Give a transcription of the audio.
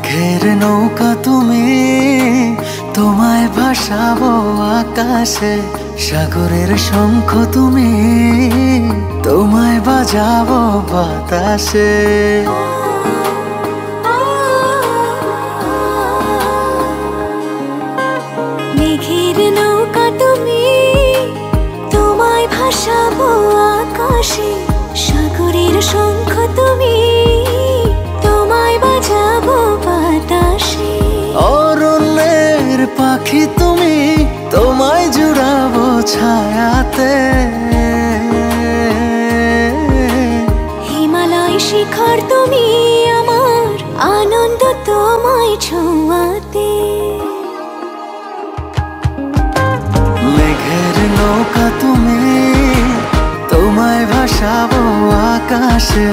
মেঘের নৌকা তুমি, তোমায় ভাসাবো আকাশে। সাগরের শঙ্খ তুমি, তোমায় বাজাবো বাতাসে। মেঘের নৌকা তুমি, তোমায় ভাসাবো আকাশে। সাগরের শঙ্খ তুমি, তোমায় বাজাবো বাতাসে। অরণ্যের পাখি তুমি, তোমায় জুড়াবো ছায়াতে। হিমালয় শিখর তুমি, আমার আনন্দ তোমায় ছোঁয়াতে। মেঘের নৌকা তুমি, তোমায় ভাসাবো আকাশে।